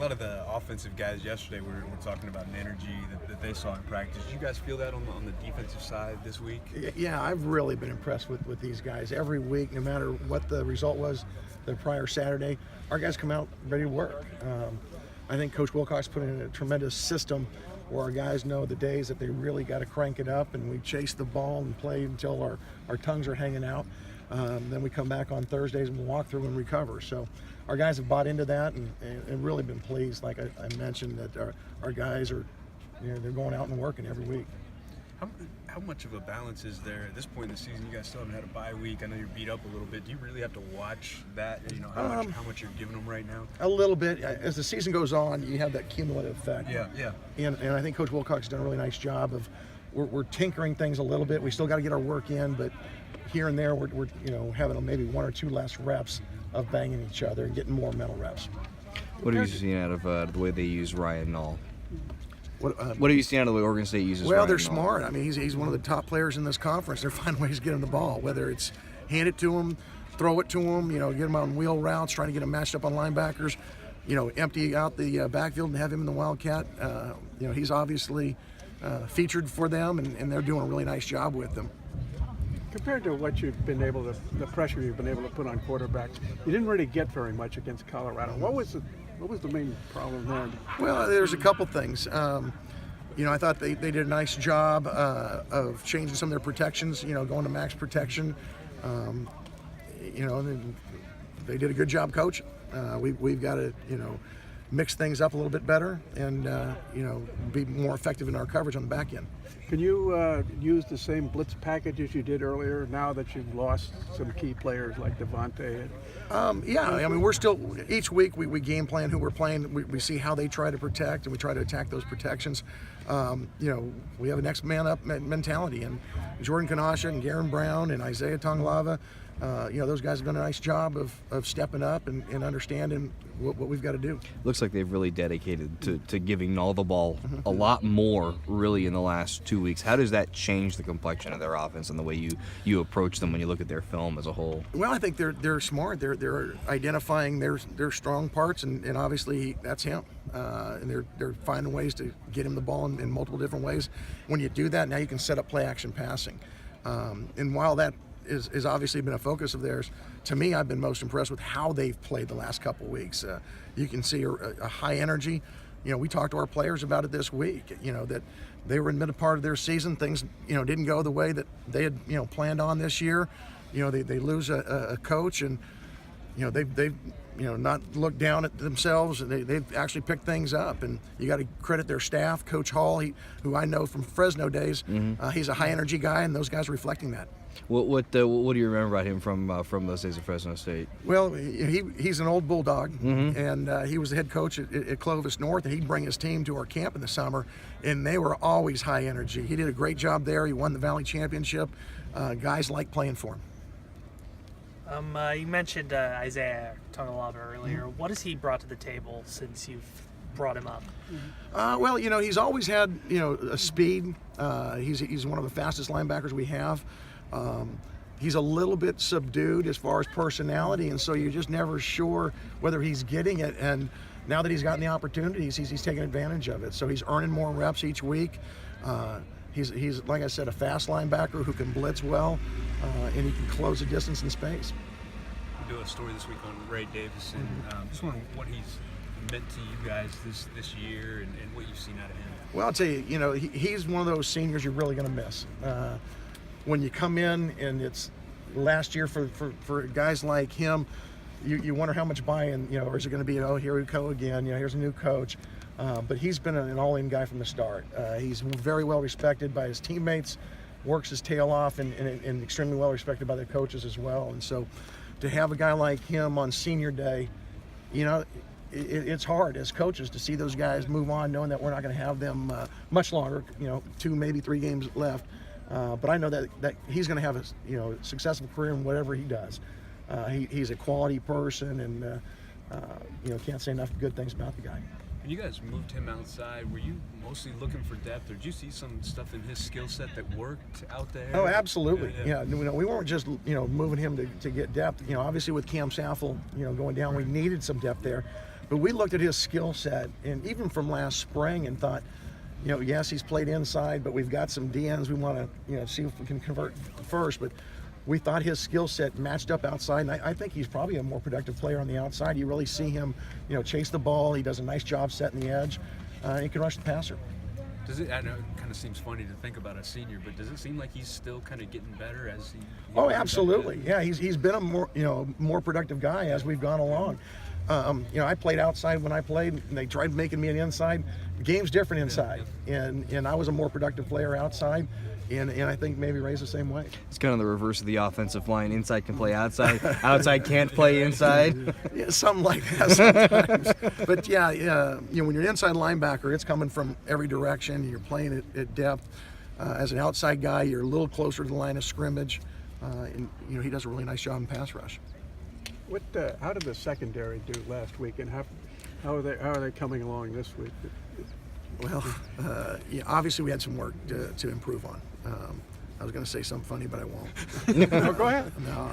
A lot of the offensive guys yesterday were talking about an energy that they saw in practice. Did you guys feel that on the defensive side this week? Yeah, I've really been impressed with these guys. Every week, no matter what the result was the prior Saturday, our guys come out ready to work. I think Coach Wilcox put in a tremendous system where our guys know the days that they really got to crank it up, and we chase the ball and play until our tongues are hanging out. Then we come back on Thursdays and walk through and recover. So our guys have bought into that and really been pleased. Like I mentioned, that our guys are, they're going out and working every week. How much of a balance is there at this point in the season? You guys still haven't had a bye week. I know you're beat up a little bit. Do you really have to watch that? How much you're giving them right now? A little bit. As the season goes on, you have that cumulative effect. Yeah. And I think Coach Wilcox has done a really nice job of we're tinkering things a little bit. We still got to get our work in, but here and there we're having maybe one or two less reps of banging each other and getting more mental reps. What have you seen out of the way they use Ryan Nall? What have you seen out of the way Oregon State uses Well, Ryan they're Nall? smart. I mean, he's one of the top players in this conference. They're finding ways to get him the ball, whether it's hand it to him, throw it to him, get him on wheel routes, trying to get him matched up on linebackers, empty out the backfield and have him in the Wildcat. He's obviously featured for them, and they're doing a really nice job with them. Compared to what you've been able to, the pressure you've been able to put on quarterbacks, you didn't really get very much against Colorado. What was the main problem there? Well, there's a couple things. I thought they did a nice job of changing some of their protections, going to max protection. They did a good job coaching. We've got to, mix things up a little bit better and, be more effective in our coverage on the back end. Can you use the same blitz package as you did earlier now that you've lost some key players like Devontae? Yeah, I mean, we're still, each week we game plan who we're playing. We see how they try to protect, and we try to attack those protections. We have a next man up mentality, and Jordan Kanasha and Garen Brown and Isaiah Tonglava, those guys have done a nice job of stepping up and understanding what we've got to do. Looks like they've really dedicated to giving Nall the ball a lot more, really, in the last 2 weeks. How does that change the complexion of their offense and the way you approach them when you look at their film as a whole? Well, I think they're smart. They're identifying their strong parts, and obviously that's him. And they're finding ways to get him the ball in multiple different ways. When you do that, now you can set up play action passing. And while that is obviously been a focus of theirs, to me, I've been most impressed with how they've played the last couple of weeks. You can see a high energy. We talked to our players about it this week, that they were in the mid part of their season. Things, didn't go the way that they had, planned on this year. They lose a coach, and, they've not looked down at themselves. They've actually picked things up, and you got to credit their staff. Coach Hall, who I know from Fresno days, he's a high energy guy, and those guys are reflecting that. What do you remember about him from those days at Fresno State? Well, he's an old bulldog, and he was the head coach at Clovis North, and he'd bring his team to our camp in the summer, and they were always high energy. He did a great job there. He won the Valley Championship. Guys like playing for him. You mentioned Isaiah Tonglava earlier. What has he brought to the table since you've brought him up? Well, he's always had, a speed. He's one of the fastest linebackers we have. He's a little bit subdued as far as personality, and so you're just never sure whether he's getting it. And now that he's gotten the opportunities, he's taking advantage of it. So he's earning more reps each week. He's like I said, a fast linebacker who can blitz well, and he can close the distance in space. We do a story this week on Ray Davison. Just wondering what he's meant to you guys this year and what you've seen out of him. Well, I'll tell you, he's one of those seniors you're really going to miss. When you come in and it's last year for guys like him, you wonder how much buy-in, or is it going to be, here we go again, here's a new coach. But he's been an all-in guy from the start. He's very well respected by his teammates, works his tail off, and extremely well respected by the coaches as well. And so to have a guy like him on senior day, it's hard as coaches to see those guys move on, knowing that we're not going to have them much longer, 2, maybe 3 games left. But I know that he's going to have a successful career in whatever he does. He's a quality person, and can't say enough good things about the guy. When you guys moved him outside, were you mostly looking for depth, or did you see some stuff in his skill set that worked out there? Oh, absolutely. Yeah. We weren't just moving him to get depth. Obviously with Cam Saffel going down, we needed some depth there. But we looked at his skill set, and even from last spring, and thought, yes, he's played inside, but we've got some DNs we want to, see if we can convert first. But we thought his skill set matched up outside, and I think he's probably a more productive player on the outside. You really see him, chase the ball. He does a nice job setting the edge. He can rush the passer. I know it kind of seems funny to think about a senior, but does it seem like he's still kind of getting better as he? Oh, absolutely. Yeah, he's been a more productive guy as we've gone along. I played outside when I played, and they tried making me an inside. The game's different inside, and I was a more productive player outside, and I think maybe Ray's the same way. It's kind of the reverse of the offensive line. Inside can play outside, outside can't play inside. Yeah, something like that sometimes. But yeah, when you're an inside linebacker, it's coming from every direction. You're playing at depth. As an outside guy, you're a little closer to the line of scrimmage, and he does a really nice job in pass rush. How did the secondary do last week, and how are they coming along this week? Well, obviously we had some work to improve on. I was going to say something funny, but I won't. No, go ahead. No,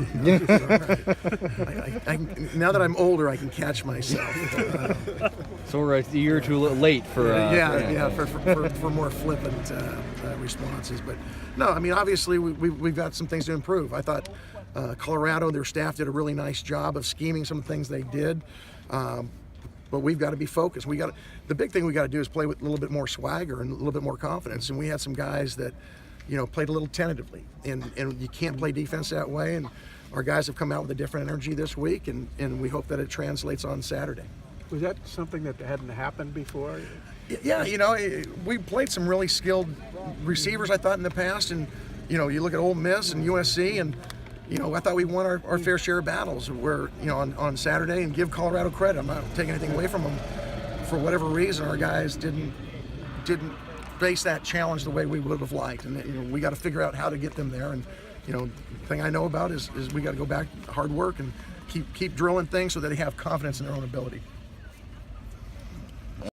now that I'm older, I can catch myself. So we're a year or two late for. For more flippant responses. But no, I mean, obviously we've got some things to improve. I thought Colorado, their staff did a really nice job of scheming some things they did. But we've got to be focused. The big thing we got to do is play with a little bit more swagger and a little bit more confidence. And we had some guys that, played a little tentatively, and you can't play defense that way. And our guys have come out with a different energy this week, and we hope that it translates on Saturday. Was that something that hadn't happened before? Yeah, we played some really skilled receivers, I thought, in the past, and you look at Ole Miss and USC, and I thought we won our fair share of battles. Where on Saturday, and give Colorado credit. I'm not taking anything away from them. For whatever reason, our guys didn't face that challenge the way we would have liked, and we got to figure out how to get them there. And the thing I know about is we got to go back, hard work, and keep drilling things so that they have confidence in their own ability.